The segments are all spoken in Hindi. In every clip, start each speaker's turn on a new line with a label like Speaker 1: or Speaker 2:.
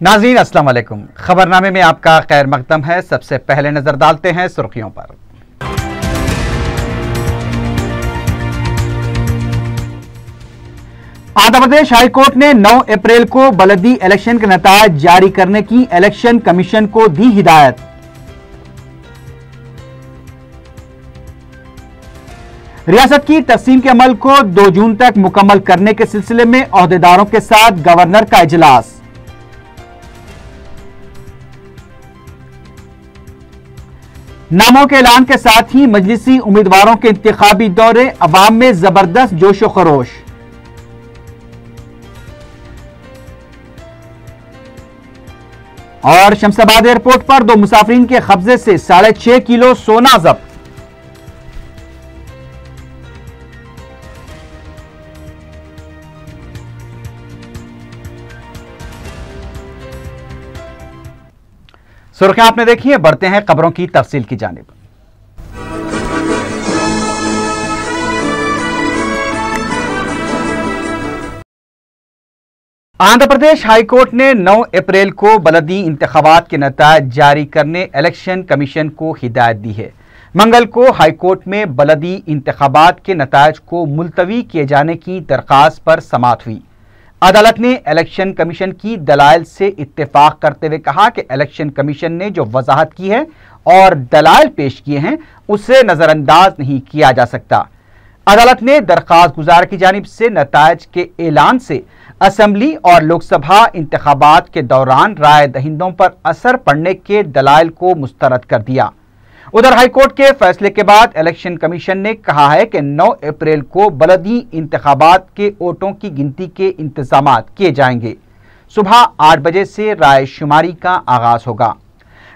Speaker 1: नाज़रीन अस्सलाम वालेकुम। खबरनामे में आपका खैर मकदम है। सबसे पहले नजर डालते हैं सुर्खियों पर। आंध्र प्रदेश हाईकोर्ट ने 9 अप्रैल को बलदी इलेक्शन के नतीजे जारी करने की इलेक्शन कमीशन को दी हिदायत। रियासत की तकसीम के अमल को 2 जून तक मुकम्मल करने के सिलसिले में ओहदेदारों के साथ गवर्नर का इजलास। नामों के ऐलान के साथ ही मजलिसी उम्मीदवारों के इंतखाबी दौरे, अवाम में जबरदस्त जोशो खरोश। और शमशाबाद एयरपोर्ट पर 2 मुसाफिरीन के कब्जे से 6.5 किलो सोना जब्त। सुर्खियां आपने देखी है, बढ़ते हैं खबरों की तफसील की जानिब। आंध्र प्रदेश हाईकोर्ट ने 9 अप्रैल को बलदी इंतखाबात के नतीजे जारी करने इलेक्शन कमीशन को हिदायत दी है। मंगल को हाईकोर्ट में बलदी इंतखाबात के नतीजे को मुलतवी किए जाने की दरखास्त पर समाअत हुई। अदालत ने इलेक्शन कमीशन की दलाइल से इत्तेफाक करते हुए कहा कि इलेक्शन कमीशन ने जो वजाहत की है और दलाइल पेश किए हैं उसे नजरअंदाज नहीं किया जा सकता। अदालत ने दरखास्त गुजार की जानिब से नतायज के ऐलान से असेंबली और लोकसभा इंतखाबात के दौरान राय दहिंदों पर असर पड़ने के दलाइल को मुस्तरद कर दिया। उधर हाईकोर्ट के फैसले के बाद इलेक्शन कमीशन ने कहा है कि 9 अप्रैल को बलदी इंतखाबात के वोटों की गिनती के इंतजाम किए जाएंगे। सुबह 8 बजे से राय शुमारी का आगाज होगा।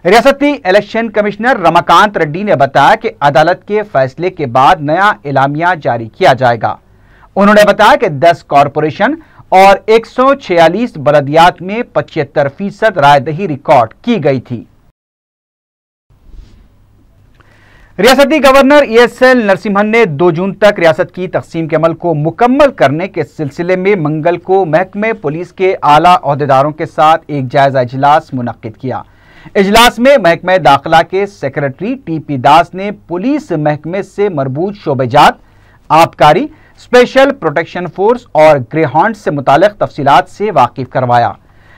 Speaker 1: रियासती इलेक्शन कमिश्नर रमाकांत रेड्डी ने बताया कि अदालत के फैसले के बाद नया एलामिया जारी किया जाएगा। उन्होंने बताया कि 10 कॉरपोरेशन और 146 बलदियात में 75% रायदही रिकॉर्ड की गई थी। रियासती गवर्नर ESL नरसिम्हन ने 2 जून तक रियासत की तकसीम के अमल को मुकम्मल करने के सिलसिले में मंगल को महकमे पुलिस के आला ओहदेदारों के साथ एक जायजा इजलास मुनक्किद किया। इजलास में महकमे दाखिला के सेक्रेटरी TP दास ने पुलिस महकमे से मरबूत शोबेजात, आबकारी, स्पेशल प्रोटेक्शन फोर्स और ग्रेहाउंड से मुतालिक तफसीलात से वाकिफ करवाया।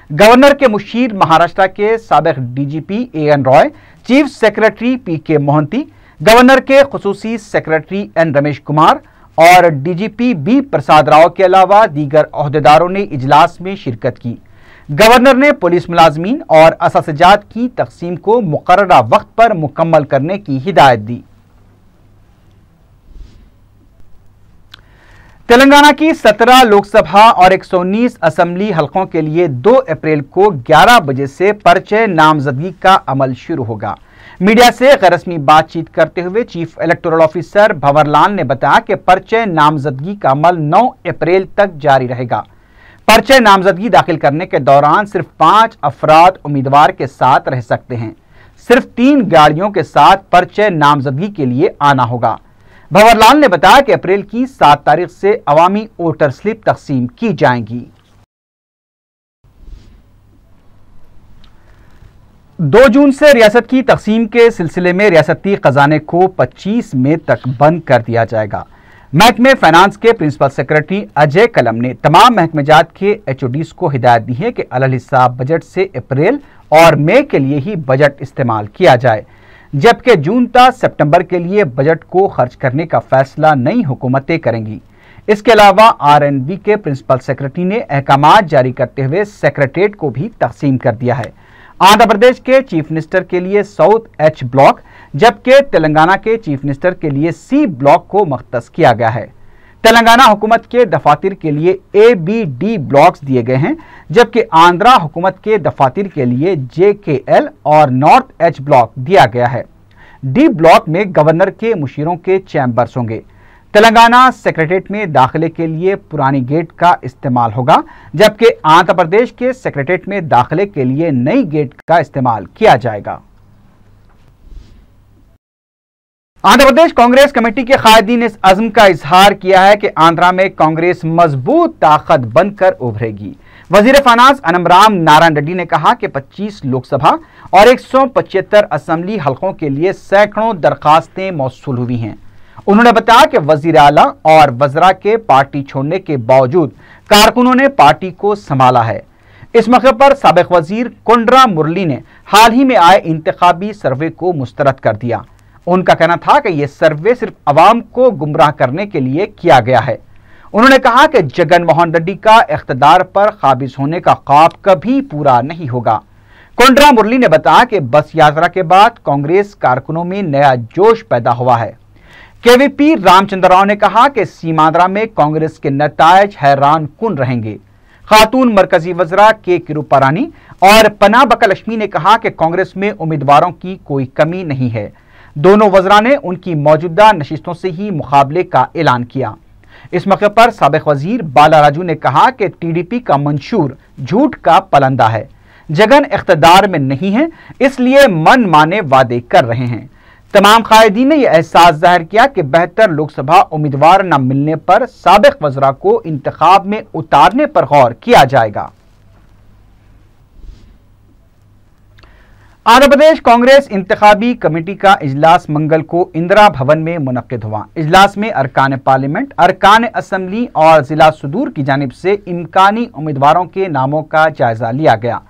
Speaker 1: गवर्नर के मुशीर महाराष्ट्र के साबिक DGP AN Roy, chief secretary PK Mohanty, governor के खुसूसी सेक्रेटरी N रमेश कुमार और DGP B प्रसाद राव के अलावा दीगर ओहदेदारों ने इजलास में शिरकत की। गवर्नर ने पुलिस मुलाजमीन और असातिजात की तकसीम को मुकर्ररा वक्त पर मुकम्मल करने की हिदायत दी। तेलंगाना की 17 लोकसभा और 119 असेंबली हलकों के लिए 2 अप्रैल को 11 बजे से पर्चे नामजदगी का अमल शुरू होगा। मीडिया से गैर रस्मी बातचीत करते हुए चीफ इलेक्टोरल ऑफिसर भंवरलाल ने बताया कि पर्चे नामजदगी का अमल 9 अप्रैल तक जारी रहेगा। पर्चे नामजदगी दाखिल करने के दौरान सिर्फ 5 अफराद उम्मीदवार के साथ रह सकते हैं। सिर्फ 3 गाड़ियों के साथ पर्चे नामजदगी के लिए आना होगा। भंवरलाल ने बताया कि अप्रैल की 7 तारीख से अवामी वोटर स्लिप तकसीम की जाएंगी। 2 जून से रियासत की तकसीम के सिलसिले में रियासती खजाने को 25 मई तक बंद कर दिया जाएगा। महकमे फाइनेंस के प्रिंसिपल सेक्रेटरी अजय कलम ने तमाम महकमेजात के HODs को हिदायत दी है कि अलल हिसाब बजट से अप्रैल और मई के लिए ही बजट इस्तेमाल किया जाए, जबकि जून तक सितंबर के लिए बजट को खर्च करने का फैसला नई हुकूमतें करेंगी। इसके अलावा RNB के प्रिंसिपल सेक्रेटरी ने अहकामात जारी करते हुए सेक्रेटेरिएट को भी तकसीम कर दिया है। आंध्र प्रदेश के चीफ मिनिस्टर के लिए साउथ H ब्लॉक, जबकि तेलंगाना के चीफ मिनिस्टर के लिए C ब्लॉक को मख्तस किया गया है। तेलंगाना हुकूमत के दफातर के लिए A, B, D ब्लॉक्स दिए गए हैं, जबकि आंध्रा हुकूमत के दफातर के लिए J, K, L और नॉर्थ H ब्लॉक दिया गया है। D ब्लॉक में गवर्नर के मुशीरों के चैम्बर्स होंगे। तेलंगाना सेक्रेटेरिएट में दाखिले के लिए पुरानी गेट का इस्तेमाल होगा, जबकि आंध्र प्रदेश के सेक्रेटेरिएट में दाखिले के लिए नई गेट का इस्तेमाल किया जाएगा। आंध्र प्रदेश कांग्रेस कमेटी के कायदीन ने इस अज़्म का इजहार किया है कि आंध्रा में कांग्रेस मजबूत ताकत बनकर उभरेगी। वजीर फाइनेंस अन्नमराम नारायण रेड्डी ने कहा कि 25 लोकसभा और 175 असेंबली हलकों के लिए सैकड़ों दरखास्तें मौसूल हुई हैं। उन्होंने बताया कि वजीर आला और वज़रा के पार्टी छोड़ने के बावजूद कारकुनों ने पार्टी को संभाला है। इस मौके पर साबिक वजीर कुंड्रा मुरली ने हाल ही में आए इंतखाबी सर्वे को मुस्तरद कर दिया। उनका कहना था कि यह सर्वे सिर्फ अवाम को गुमराह करने के लिए किया गया है। उन्होंने कहा कि जगन मोहन रेड्डी का इख्तिदार पर काबिज होने का ख्वाब कभी पूरा नहीं होगा। कुंड्रा मुरली ने बताया कि बस यात्रा के बाद कांग्रेस कारकुनों में नया जोश पैदा हुआ है। केवीपी रामचंद्र राव ने कहा कि सीमांध्रा में कांग्रेस के नतायज हैरान कुन रहेंगे। खातून मरकजी वज़रा के किरुपरानी और पना बका-लक्ष्मी ने कहा कि कांग्रेस में उम्मीदवारों की कोई कमी नहीं है। दोनों वज़रा ने उनकी मौजूदा नशिस्तों से ही मुकाबले का ऐलान किया। इस मौके पर साबिक वजीर बाला राजू ने कहा कि टीडीपी का मंशूर झूठ का पलंदा है। जगन इख्तिदार में नहीं है, इसलिए मन माने वादे कर रहे हैं। तमाम कायदीन ने यह एहसास जाहिर किया कि बेहतर लोकसभा उम्मीदवार न मिलने पर साबिक वज़रा को इंतखाब में उतारने पर गौर किया जाएगा। आंध्र प्रदेश कांग्रेस इंतखाबी कमेटी का इजलास मंगल को इंदिरा भवन में मुनक्किद हुआ। इजलास में अरकान पार्लियामेंट, अरकान असम्बली और जिला सुदूर की जानिब से इम्कानी उम्मीदवारों के नामों का जायजा लिया गया।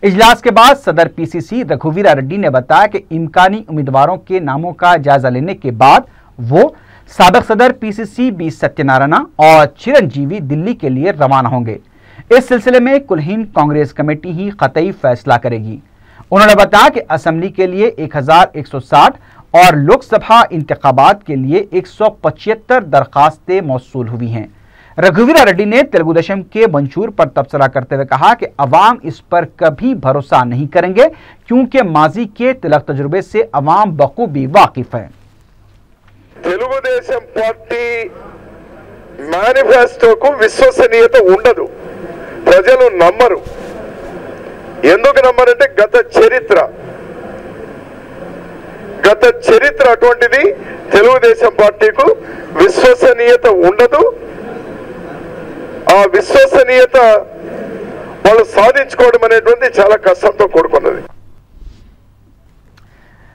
Speaker 1: इजलास के बाद सदर पीसीसी रघुवीरा रेड्डी ने बताया कि इम्कानी उम्मीदवारों के नामों का जायजा लेने के बाद वो साबिक सदर पीसीसी बी सत्यनारायण और चिरंजीवी दिल्ली के लिए रवाना होंगे। इस सिलसिले में कुलहीन कांग्रेस कमेटी ही कतई फैसला करेगी। उन्होंने बताया कि असेंबली के लिए 1160 और लोकसभा इंतखाबात के लिए 175 दरखास्तें मौसूल हुई हैं। रघुवीरा रेड्डी ने तेलुगु देशम के मंशूर पर तबसरा करते हुए कहा कि अवाम इस पर कभी भरोसा नहीं करेंगे, क्योंकि माजी के तिलक तजुर्बे से अवाम बखूबी वाकिफ है।
Speaker 2: तेलुगु देशम पार्टी మేనిఫెస్టోకు విశ్వసనీయత ఉండదు, ప్రజలు నమ్మరు। ఎందుకు నమ్మరంటే గత చరిత్ర అటువంటిది। తెలుగుదేశం పార్టీకు విశ్వసనీయత ఉండదు। ఆ విశ్వసనీయత వాళ్ళు సాధించుకోవడం అనేటువంటి చాలా కష్టంతో కూడుకున్నది।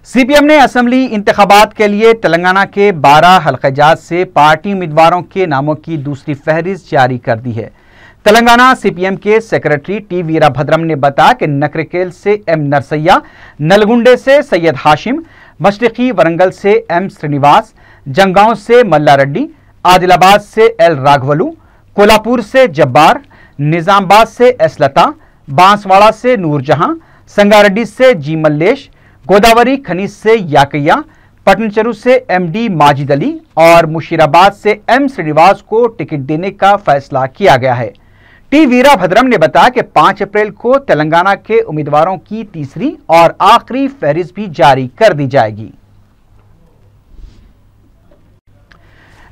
Speaker 1: सीपीएम ने असेंबली इंतखाबात के लिए तेलंगाना के 12 हलक़ाजात से पार्टी उम्मीदवारों के नामों की दूसरी फहरिस्त जारी कर दी है। तेलंगाना सीपीएम के सेक्रेटरी टी वीरभद्रम ने बताया कि नकरेकेल से एम नरसैया, नलगुंडे से सैयद हाशिम, मशरिकी वरंगल से एम श्रीनिवास, जंगांव से मल्ला रेड्डी, आदिलाबाद से एल राघवलू, कोल्हापुर से जब्बार, निजामाबाद से एस लता, बांसवाड़ा से नूरजहां, संगारेड्डी से जी मल्लेश, गोदावरी खनीज से याकैया, पटनचेरू से एमडी माजिद अली और मुशीराबाद से एम श्रीनिवास को टिकट देने का फैसला किया गया है। टी वीरभद्रम ने बताया कि 5 अप्रैल को तेलंगाना के उम्मीदवारों की तीसरी और आखिरी फहरिस्त भी जारी कर दी जाएगी।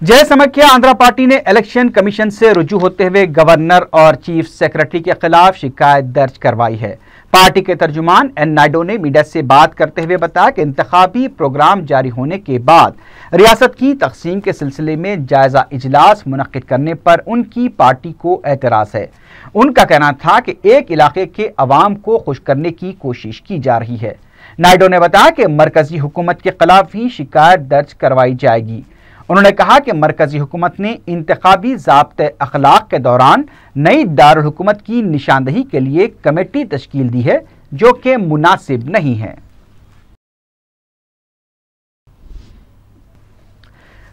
Speaker 1: जय समाख्या आंध्रा पार्टी ने इलेक्शन कमीशन से रुजू होते हुए गवर्नर और चीफ सेक्रेटरी के खिलाफ शिकायत दर्ज करवाई है। पार्टी के तर्जुमान एन नायडू ने मीडिया से बात करते हुए बताया कि इंतखाबी प्रोग्राम जारी होने के बाद रियासत की तकसीम के सिलसिले में जायजा इजलास मुनक्किद करने पर उनकी पार्टी को एतराज है। उनका कहना था कि एक इलाके के अवाम को खुश करने की कोशिश की जा रही है। नायडू ने बताया कि मरकजी हुकूमत के खिलाफ भी शिकायत दर्ज करवाई जाएगी। उन्होंने कहा कि मरकजी हुकूमत ने इंतखाबी ज़ाब्ते अखलाक के दौरान नई दारुल हुकूमत की निशानदही के लिए कमेटी तश्कील दी है, जो कि मुनासिब नहीं है।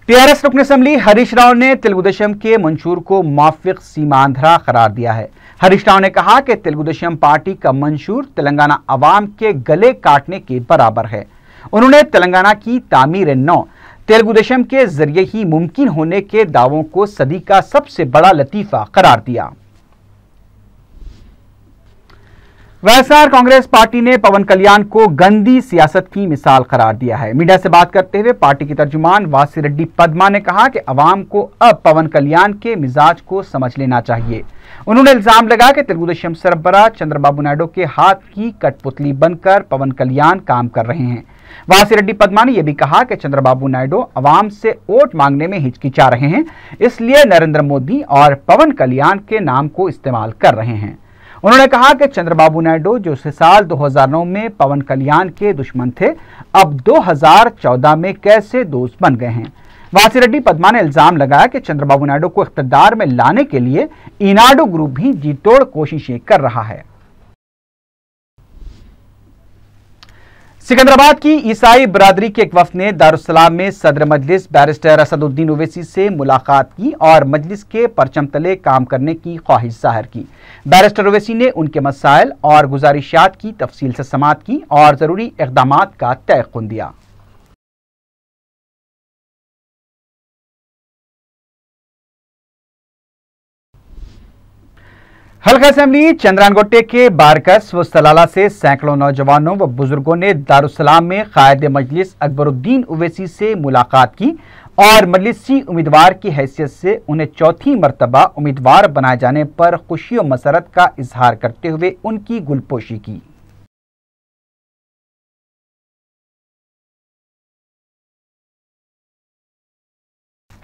Speaker 1: टीआरएस रुकन असेंबली हरीश राव ने तेलुगु देशम के मंशूर को मुवाफिक सीमांध्रा करार दिया है। हरीश राव ने कहा कि तेलुगु देशम पार्टी का मंशूर तेलंगाना अवाम के गले काटने के बराबर है। उन्होंने तेलंगाना की तामीर नौ तेलुगु देशम के जरिए ही मुमकिन होने के दावों को सदी का सबसे बड़ा लतीफा करार दिया। वाईएसआर कांग्रेस पार्टी ने पवन कल्याण को गंदी सियासत की मिसाल करार दिया है। मीडिया से बात करते हुए पार्टी की तर्जुमान वासिरेड्डी पद्मा ने कहा कि अवाम को अब पवन कल्याण के मिजाज को समझ लेना चाहिए। उन्होंने इल्जाम लगाया कि तेलुगु देशम सरबराह चंद्रबाबू नायडू के हाथ की कठपुतली बनकर पवन कल्याण काम कर रहे हैं। वासी रेड्डी पद्मा ने यह भी कहा कि चंद्रबाबू नायडू अवाम से वोट मांगने में हिचकिचा रहे हैं, इसलिए नरेंद्र मोदी और पवन कल्याण के नाम को इस्तेमाल कर रहे हैं। उन्होंने कहा कि चंद्रबाबू नायडू जो साल 2009 में पवन कल्याण के दुश्मन थे, अब 2014 में कैसे दोस्त बन गए हैं। वासी रेड्डी पद्मा ने इल्जाम लगाया कि चंद्रबाबू नायडू को इख्तियार में लाने के लिए इनाडू ग्रुप भी जी तोड़ कोशिशें कर रहा है। सिकंदराबाद की ईसाई बरादरी के एक वफ्द ने दारुस्सलाम में सदर मजलिस बैरिस्टर असदुद्दीन ओवैसी से मुलाकात की और मजलिस के परचम तले काम करने की ख्वाहिश जाहिर की। बैरिस्टर ओवैसी ने उनके मसाइल और गुजारिशात की तफसील से समाअत की और जरूरी इक़दामात का तयक़ुन दिया। हल्का असेंबली चंद्रानगोटे के बारकस व सलाला से सैकड़ों नौजवानों व बुजुर्गों ने दारुस्सलाम में कायद मजलिस अकबरुद्दीन ओवैसी से मुलाकात की और मजलिसी उम्मीदवार की हैसियत से उन्हें चौथी मरतबा उम्मीदवार बनाए जाने पर खुशी और मसरत का इजहार करते हुए उनकी गुलपोशी की।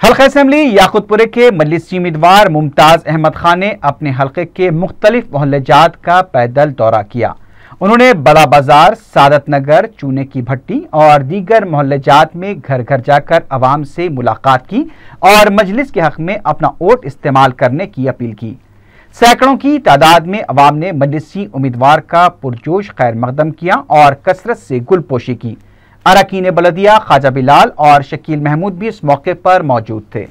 Speaker 1: हल्का असेंबली याकुतपुरे के मजलिसी उम्मीदवार मुमताज अहमद खान ने अपने हल्के के मुख्तलिफ मोहल्लेजात का पैदल दौरा किया। उन्होंने बड़ा बाजार, सादत नगर, चूने की भट्टी और दीगर मोहल्लेजात में घर घर जाकर अवाम से मुलाकात की और मजलिस के हक में अपना वोट इस्तेमाल करने की अपील की। सैकड़ों की तादाद में अवाम ने मजलिसी उम्मीदवार का पुरजोश खैर मकदम किया और कसरत से गुलपोशी की। अरकान बलदिया ख्वाजा बिलाल और शकील महमूद भी इस मौके पर मौजूद थे।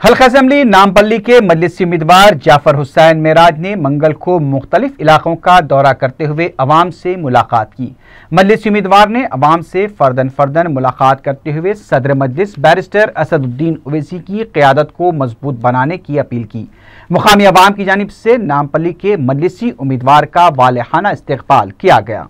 Speaker 1: हल्का असेंबली नामपल्ली के मजलिसी उम्मीदवार जाफर हुसैन मेराज ने मंगल को मुख्तलिफ इलाकों का दौरा करते हुए अवाम से मुलाकात की। मजलिसी उम्मीदवार ने अवाम से फर्दन मुलाकात करते हुए सदर मजलिस बैरिस्टर असदुद्दीन ओवैसी की क़यादत को मजबूत बनाने की अपील की। मुकामी अवाम की जानिब से नामपल्ली के मजलिसी उम्मीदवार का वालेहाना इस्तकबाल किया गया।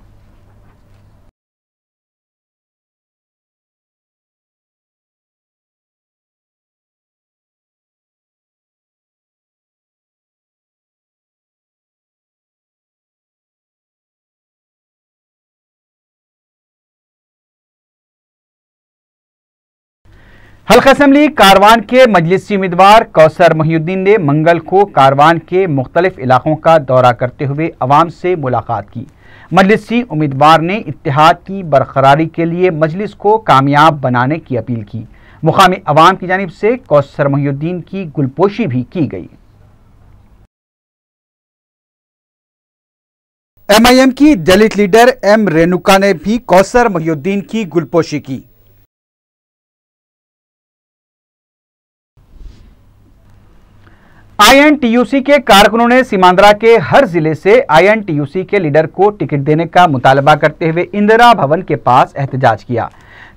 Speaker 1: हल्का असेंबली कारवान के मजलिसी उम्मीदवार कौसर मोहिउद्दीन ने मंगल को कारवान के मुख्तलिफ इलाकों का दौरा करते हुए अवाम से मुलाकात की। मजलिसी उम्मीदवार ने इत्तेहाद की बरकरारी के लिए मजलिस को कामयाब बनाने की अपील की। मुकामी अवाम की जानिब से कौसर मोहिउद्दीन की गुलपोशी भी की गई। MIM की दलित लीडर M रेणुका ने भी कौसर मोहिउद्दीन की गुलपोशी की। INTUC के कारकुनों ने सीमांध्रा के हर जिले से INTUC के लीडर को टिकट देने का मुतालबा करते हुए इंदिरा भवन के पास एहतजाज किया।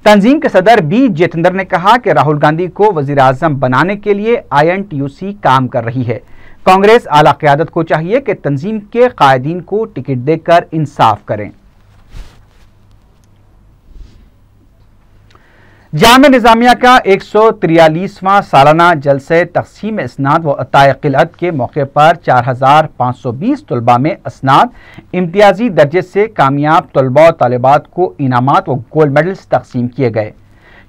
Speaker 1: तंजीम के सदर B जितेंद्र ने कहा कि राहुल गांधी को वजीर आजम बनाने के लिए INTUC काम कर रही है। कांग्रेस आला क़यादत को चाहिए कि तंजीम के कायदीन को टिकट देकर इंसाफ करें। जामे निज़ामिया का 143वां सालाना जलसे तक़सीम इसनाद व अताए क़िलअत के मौके पर 4520 तलबा में इसनाद इम्तियाजी दर्जे से कामयाब तलबा तालिबात को इनामात व गोल्ड मेडल्स तक़सीम किए गए।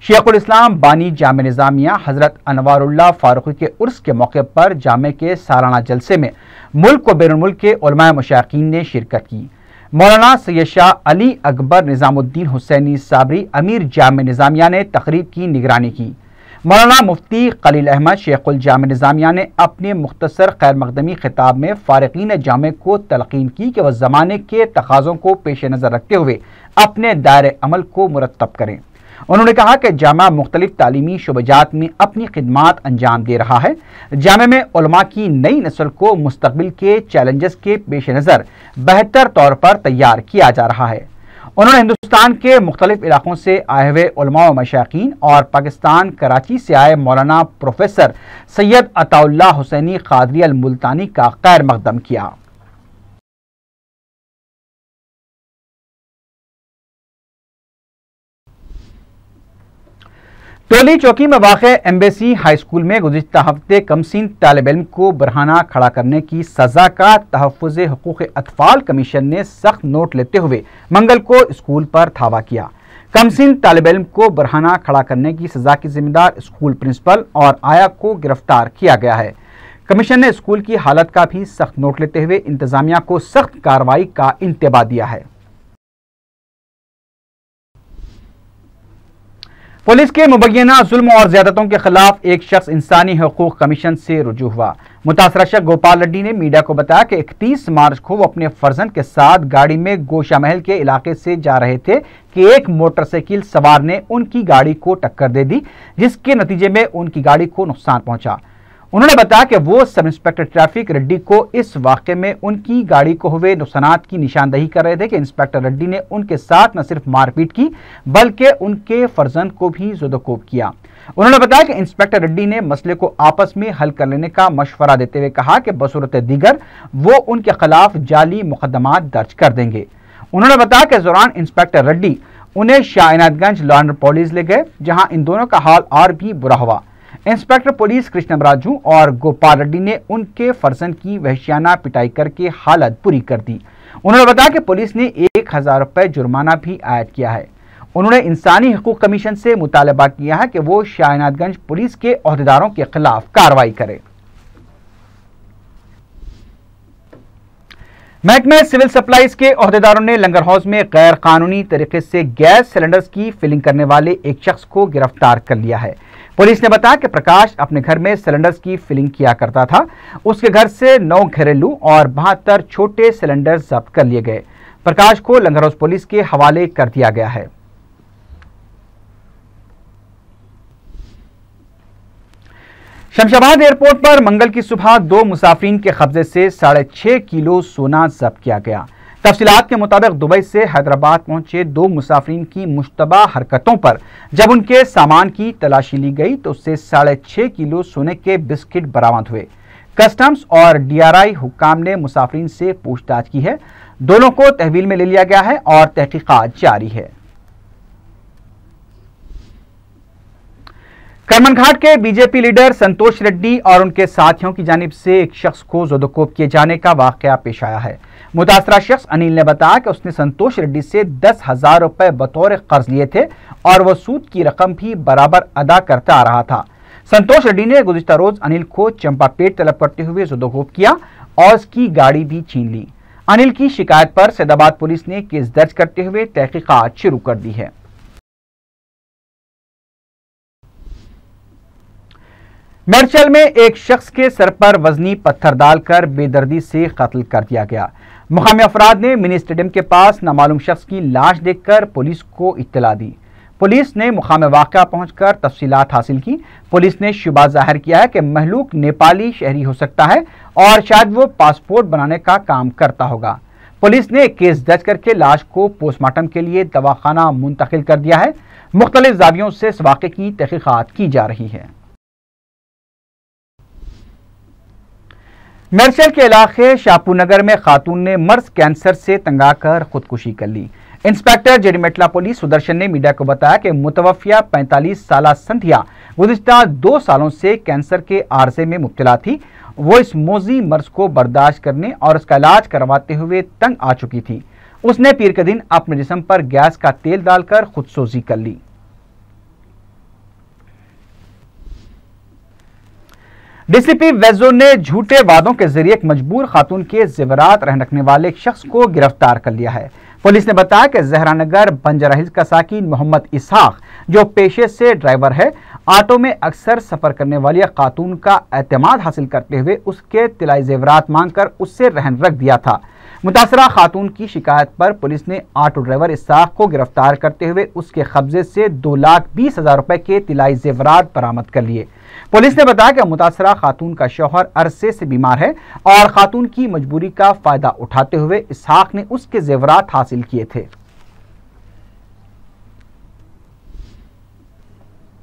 Speaker 1: शेखुल इस्लाम बानी जामे निज़ामिया हज़रत अनवारुल्लाह फारूकी के उर्स के मौके पर जामे के सालाना जलसे में मुल्क व बैरुल मुल्क के उलमाए मशाइखीन ने शिरकत की। मौलाना सैयद शाह अली अकबर निज़ामुद्दीन हुसैनी साबरी अमीर जामे निज़ामिया ने तकरीब की निगरानी की। मौलाना मुफ्ती खलील अहमद शेखुल जामे निज़ामिया ने अपने मुख्तसर खैर मकदमी खिताब में फ़ारिक़ीन जामे को तलक़ीन की कि वह ज़माने के तकाज़ों को पेश नज़र रखते हुए अपने दायरे अमल को मुरत्तब करें। उन्होंने कहा कि जामा मुख्तलिफ तालीमी शुबजात में अपनी खिदमात अंजाम दे रहा है। जामे में उलमा की नई नस्ल को मुस्तकबिल के चैलेंजेस के पेश नज़र बेहतर तौर पर तैयार किया जा रहा है। उन्होंने हिंदुस्तान के मुख्तलिफ इलाकों से आए हुए उलमा व मशाइखीन और पाकिस्तान कराची से आए मौलाना प्रोफेसर सैयद अताउल्लाह हुसैनी क़ादरी अल मुल्तानी का खैर मकदम किया। टोली चौकी में वाक़ एम्बेसी हाई स्कूल में गुज़िश्ता हफ्ते कमसिन तालिब इल्म को बरहाना खड़ा करने की सज़ा का तहफ़्फ़ुज़ हुकूक़ अतफ़ाल कमीशन ने सख्त नोट लेते हुए मंगल को स्कूल पर धावा किया। कमसिन तालिब इल्म को बरहाना खड़ा करने की सज़ा की जिम्मेदार स्कूल प्रिंसिपल और आया को गिरफ्तार किया गया है। कमीशन ने स्कूल की हालत का भी सख्त नोट लेते हुए इंतजामिया को सख्त कार्रवाई का इंतबा दिया है। पुलिस के मुबैना जुल्म और ज़्यादतों के खिलाफ एक शख्स इंसानी हकूक़ कमीशन से रुजू हुआ। मुतासरा शख्स गोपाल रेड्डी ने मीडिया को बताया कि 31 मार्च को वो अपने फर्जंद के साथ गाड़ी में गोशा महल के इलाके से जा रहे थे कि एक मोटरसाइकिल सवार ने उनकी गाड़ी को टक्कर दे दी, जिसके नतीजे में उनकी गाड़ी को नुकसान पहुंचा। उन्होंने बताया कि वो सब इंस्पेक्टर ट्रैफिक रेड्डी को इस वाक़े में उनकी गाड़ी को हुए नुकसानात की निशानदही कर रहे थे कि इंस्पेक्टर रेड्डी ने उनके साथ न सिर्फ मारपीट की बल्कि उनके फर्जंद को भी ज़ुदोकोब किया। उन्होंने बताया कि इंस्पेक्टर रेड्डी ने मसले को आपस में हल कर लेने का मशवरा देते हुए कहा कि बसूरत दीगर वो उनके खिलाफ जाली मुकदमात दर्ज कर देंगे। उन्होंने बताया कि दौरान इंस्पेक्टर रेड्डी उन्हें शाहनादगंज लॉ एंड पुलिस ले गए, जहां इन दोनों का हाल और भी बुरा हुआ। इंस्पेक्टर पुलिस कृष्णमराजू और गोपाल रेड्डी ने उनके फर्जंद की वहशियाना पिटाई करके हालत बुरी कर दी। उन्होंने बताया कि पुलिस ने 1000 रुपए जुर्माना भी आयद किया है। उन्होंने इंसानी हकूक़ कमीशन से मुतालबा किया है कि वो शाहनादगंज पुलिस के अहदेदारों के खिलाफ कार्रवाई करे। महकमे सिविल सप्लाईज के अहदेदारों ने लंगर हाउस में गैर कानूनी तरीके से गैस सिलेंडर्स की फिलिंग करने वाले एक शख्स को गिरफ्तार कर लिया है। पुलिस ने बताया कि प्रकाश अपने घर में सिलेंडर्स की फिलिंग किया करता था। उसके घर से 9 घरेलू और 72 छोटे सिलेंडर जब्त कर लिए गए। प्रकाश को लंगर हाउस पुलिस के हवाले कर दिया गया है। शमशाबाद एयरपोर्ट पर मंगल की सुबह 2 मुसाफिरीन के कब्जे से 6.5 किलो सोना जब्त किया गया। तफसीलात के मुताबिक दुबई से हैदराबाद पहुंचे 2 मुसाफिरीन की मुश्तबा हरकतों पर जब उनके सामान की तलाशी ली गई तो उससे 6.5 किलो सोने के बिस्किट बरामद हुए। कस्टम्स और DRI हुक्काम ने मुसाफिरीन से पूछताछ की है। दोनों को तहवील में ले लिया गया है और तहकीकात जारी है। करमनघाट के बीजेपी लीडर संतोष रेड्डी और उनके साथियों की जानिब से एक शख्स को ज़ुदोकोब किए जाने का वाकया पेश आया है। मुतासरा शख्स अनिल ने बताया कि उसने संतोष रेड्डी से 10,000 रुपए बतौर कर्ज लिए थे और वह सूद की रकम भी बराबर अदा करता आ रहा था। संतोष रेड्डी ने गुज़िश्ता रोज अनिल को चंपापेट तलब करते हुए ज़ुदोकोब किया और उसकी गाड़ी भी छीन ली। अनिल की शिकायत पर सैदाबाद पुलिस ने केस दर्ज करते हुए तहकीकात शुरू कर दी है। मेरचल में एक शख्स के सर पर वजनी पत्थर डालकर बेदर्दी से कत्ल कर दिया गया। मुकामी अफराद ने मिनी स्टेडियम के पास नामालूम शख्स की लाश देखकर पुलिस को इत्तला दी। पुलिस ने मुकाम वाक़या पहुंचकर तफसीलात हासिल की। पुलिस ने शुबा जाहिर किया है कि महलूक नेपाली शहरी हो सकता है और शायद वो पासपोर्ट बनाने का काम करता होगा। पुलिस ने केस दर्ज करके लाश को पोस्टमार्टम के लिए दवाखाना मुंतकिल कर दिया है। मुख्तलिफ जावियों से इस वाक़े की तहकीकात की जा रही है। मेरचल के इलाके शाहपुरनगर में खातून ने मर्ज कैंसर से तंगाकर खुदकुशी कर ली। इंस्पेक्टर जेडीमेटला पुलिस सुदर्शन ने मीडिया को बताया कि मुतवफ़िया 45 साला संध्या गुज़िश्ता 2 सालों से कैंसर के आर्जे में मुब्तला थी। वो इस मोजी मर्ज को बर्दाश्त करने और उसका इलाज करवाते हुए तंग आ चुकी थी। उसने पीर के दिन अपने जिस्म पर गैस का तेल डालकर खुदसोजी कर ली। डीसीपी वेस्ट जोन ने झूठे वादों के जरिए एक मजबूर खातून के जेवरात रहन रखने वाले एक शख्स को गिरफ्तार कर लिया है। पुलिस ने बताया कि जहरानगर बंजारा हिल्स का साकिन मोहम्मद इसहाक, जो पेशे से ड्राइवर है, ऑटो में अक्सर सफर करने वाली खातून का एतमाद हासिल करते हुए उसके तिलाई जेवरात मांगकर उससे रहन रख दिया था। मुतासरा खातून की शिकायत पर पुलिस ने ऑटो ड्राइवर इसहाक को गिरफ्तार करते हुए उसके कब्जे से 2,20,000 रुपए के तिलाई जेवरात बरामद कर लिए। पुलिस ने बताया कि मुतासरा खातून का शौहर अरसे से बीमार है और खातून की मजबूरी का फायदा उठाते हुए इसहाक ने उसके जेवरात हासिल किए थे।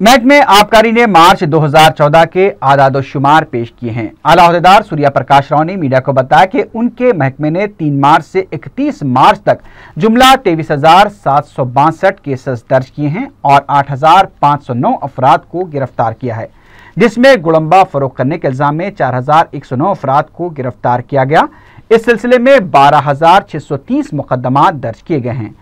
Speaker 1: महकमे आबकारी ने मार्च 2014 के आदाद-ओ-शुमार पेश किए हैं। आला अहदेदार सूर्या प्रकाश राव ने मीडिया को बताया कि उनके महकमे ने 3 मार्च से 31 मार्च तक जुमला 23,762 केसेस दर्ज किए हैं और 8,509 अफराद को गिरफ्तार किया है, जिसमें गुड़म्बा फरोख्त करने के इल्जाम में 4,109 अफराद को गिरफ्तार किया गया। इस सिलसिले में 12,630 मुकदमात दर्ज किए गए हैं,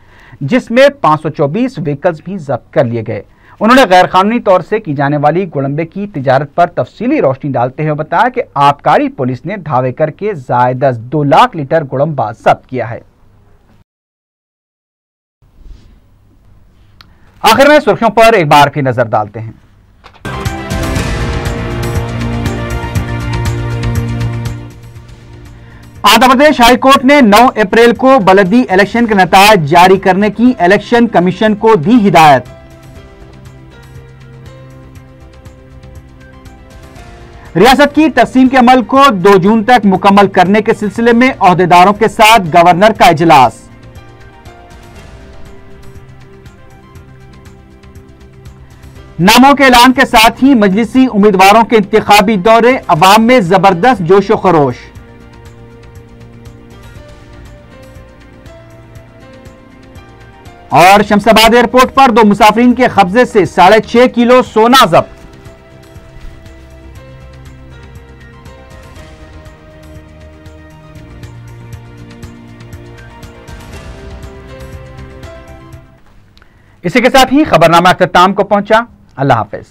Speaker 1: जिसमें 524 व्हीकल्स भी जब्त कर लिए गए। उन्होंने गैर कानूनी तौर से की जाने वाली गुड़म्बे की तिजारत पर तफसीली रोशनी डालते हुए बताया कि आबकारी पुलिस ने धावे करके ज़ायद 2 लाख लीटर गुड़म्बा जब्त किया है। आखिर में सुर्खियों पर एक बार फिर नजर डालते हैं। आंध्र प्रदेश हाईकोर्ट ने 9 अप्रैल को बलदी इलेक्शन के नतायज जारी करने की इलेक्शन कमीशन को दी हिदायत। रियासत की तकसीम के अमल को 2 जून तक मुकम्मल करने के सिलसिले में ओहदेदारों के साथ गवर्नर का इजलास। नामों के ऐलान के साथ ही मजलिसी उम्मीदवारों के इंतखाबी दौरे, अवाम में जबरदस्त जोश व खरोश। और शमशाबाद एयरपोर्ट पर 2 मुसाफिरीन के कब्जे से 6.5 किलो सोना जब्त। इसी के साथ ही खबरनामा अख्ताम को पहुंचा। अल्लाह हाफिज।